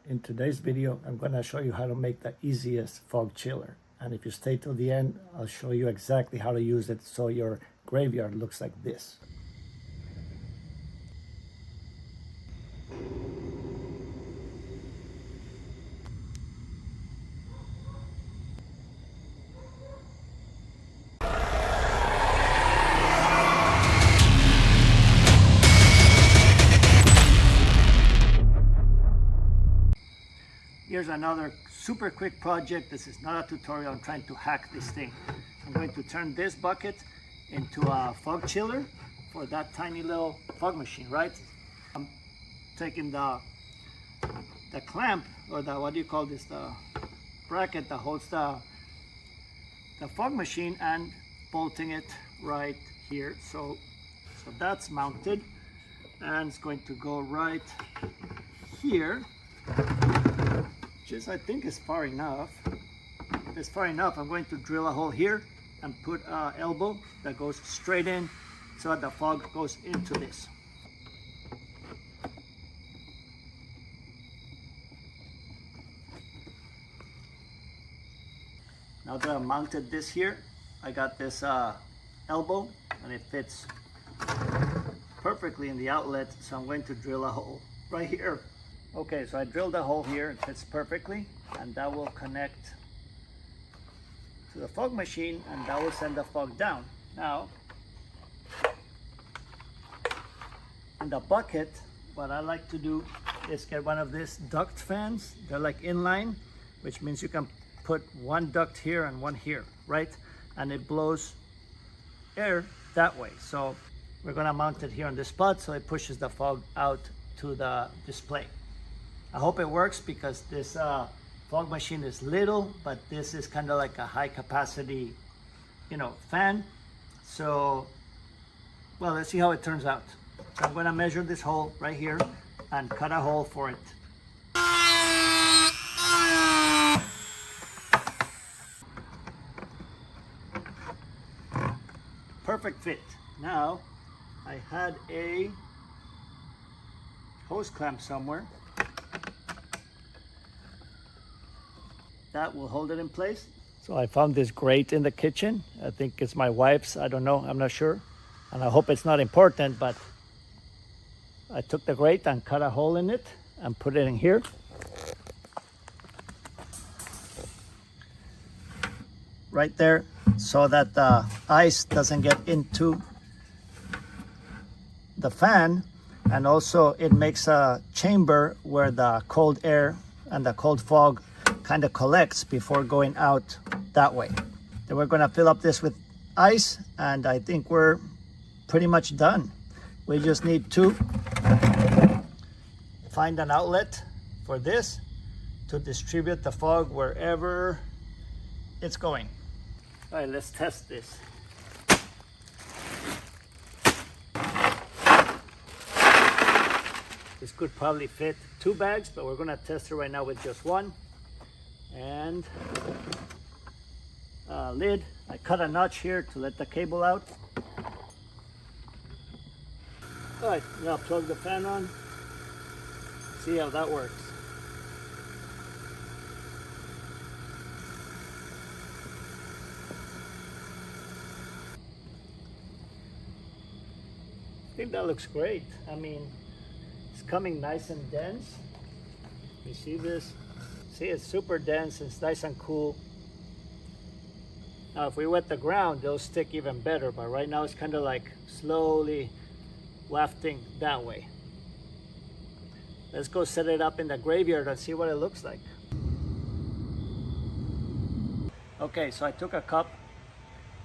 In today's video, I'm going to show you how to make the easiest fog chiller. And if you stay till the end, I'll show you exactly how to use it so your graveyard looks like this. Here's another super quick project. This is not a tutorial. I'm trying to hack this thing. I'm going to turn this bucket into a fog chiller for that tiny little fog machine, right? I'm taking the clamp, or the, what do you call this, the bracket that holds the fog machine, and bolting it right here. So that's mounted, and it's going to go right here. Which I think is far enough. If it's far enough, I'm going to drill a hole here and put an elbow that goes straight in so that the fog goes into this. Now that I've mounted this here, I got this elbow and it fits perfectly in the outlet, so I'm going to drill a hole right here. Okay, so I drilled a hole here, it fits perfectly, and that will connect to the fog machine, and that will send the fog down. Now, in the bucket, what I like to do is get one of these duct fans. They're like inline, which means you can put one duct here and one here, right? And it blows air that way. So we're gonna mount it here on this spot so it pushes the fog out to the display. I hope it works because this fog machine is little, but this is kind of like a high capacity, fan. So, well, let's see how it turns out. So I'm gonna measure this hole right here and cut a hole for it. Perfect fit. Now, I had a hose clamp somewhere. That will hold it in place. So I found this grate in the kitchen. I think it's my wife's, I don't know, I'm not sure. And I hope it's not important, but I took the grate and cut a hole in it and put it in here. Right there, so that the ice doesn't get into the fan. And also it makes a chamber where the cold air and the cold fog kind of collects before going out that way. Then we're gonna fill up this with ice, and I think we're pretty much done. We just need to find an outlet for this to distribute the fog wherever it's going. All right, let's test this. This could probably fit 2 bags, but we're gonna test it right now with just one. And lid. I cut a notch here to let the cable out. All right, now plug the fan on. See how that works. I think that looks great. I mean, it's coming nice and dense. You see this? See, it's super dense, it's nice and cool. Now, if we wet the ground, they'll stick even better, but right now it's kind of like slowly wafting that way. Let's go set it up in the graveyard and see what it looks like. Okay, so I took a cup.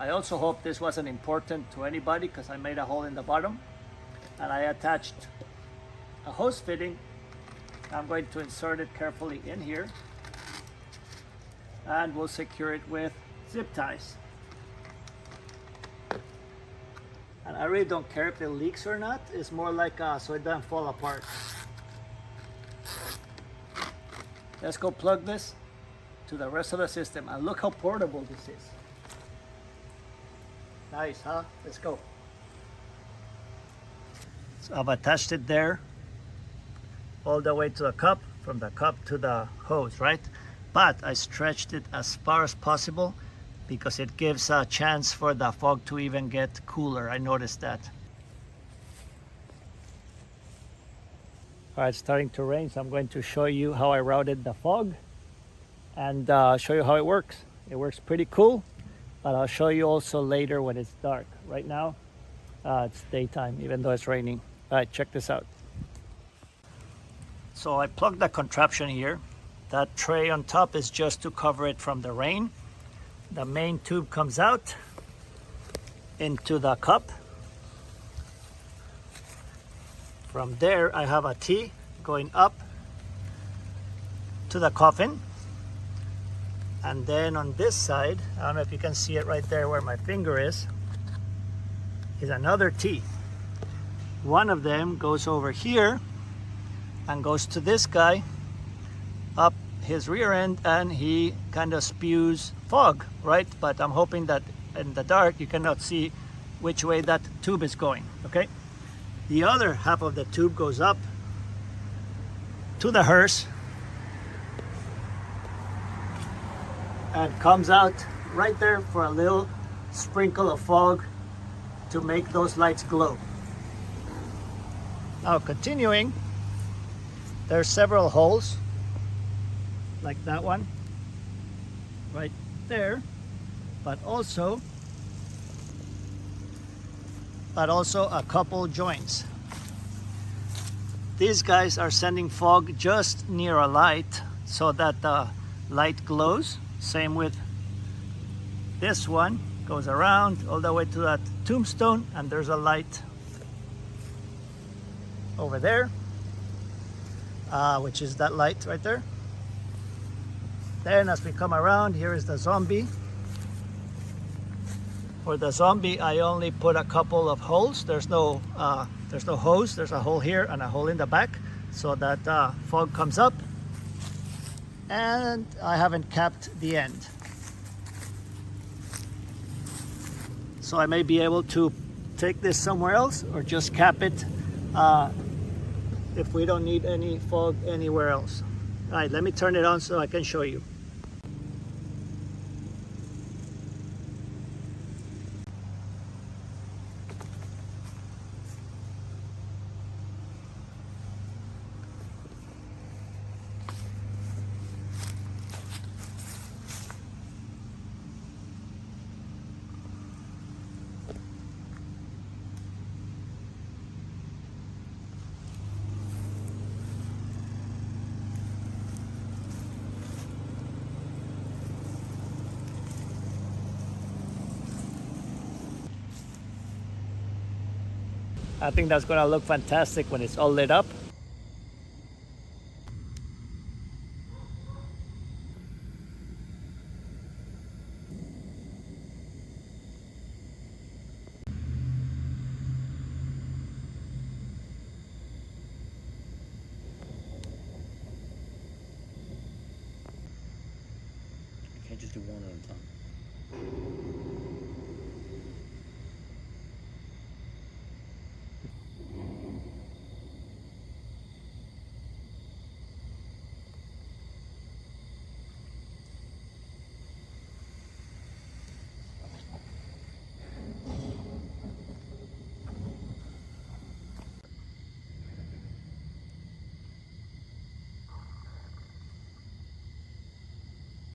I also hope this wasn't important to anybody because I made a hole in the bottom, and I attached a hose fitting. I'm going to insert it carefully in here, and we'll secure it with zip ties. And I really don't care if it leaks or not. It's more like so it doesn't fall apart. Let's go plug this to the rest of the system, and look how portable this is. Nice, huh? Let's go. So I've attached it there all the way to the cup from the cup to the hose, right? But I stretched it as far as possible because it gives a chance for the fog to even get cooler. I noticed that. All right, it's starting to rain, so I'm going to show you how I routed the fog and show you how it works. It works pretty cool, but I'll show you also later when it's dark. Right now, it's daytime, even though it's raining. All right, check this out. So I plugged the contraption here. That tray on top is just to cover it from the rain. The main tube comes out into the cup. From there, I have a T going up to the coffin. And then on this side, I don't know if you can see it right there where my finger is another T. One of them goes over here and goes to this guy up his rear end, and he kind of spews fog, right? But I'm hoping that in the dark you cannot see which way that tube is going, okay? The other half of the tube goes up to the hearse and comes out right there for a little sprinkle of fog to make those lights glow. Now continuing, there's several holes like that one right there, but also a couple joints. These guys are sending fog just near a light so that the light glows. Same with this one, goes around all the way to that tombstone, and there's a light over there, which is that light right there. Then as we come around, here is the zombie. For the zombie, I only put a couple of holes. There's no hose. There's a hole here and a hole in the back so that fog comes up. And I haven't capped the end. So I may be able to take this somewhere else or just cap it if we don't need any fog anywhere else. All right, let me turn it on so I can show you. I think that's gonna look fantastic when it's all lit up. You can't just do one at a time.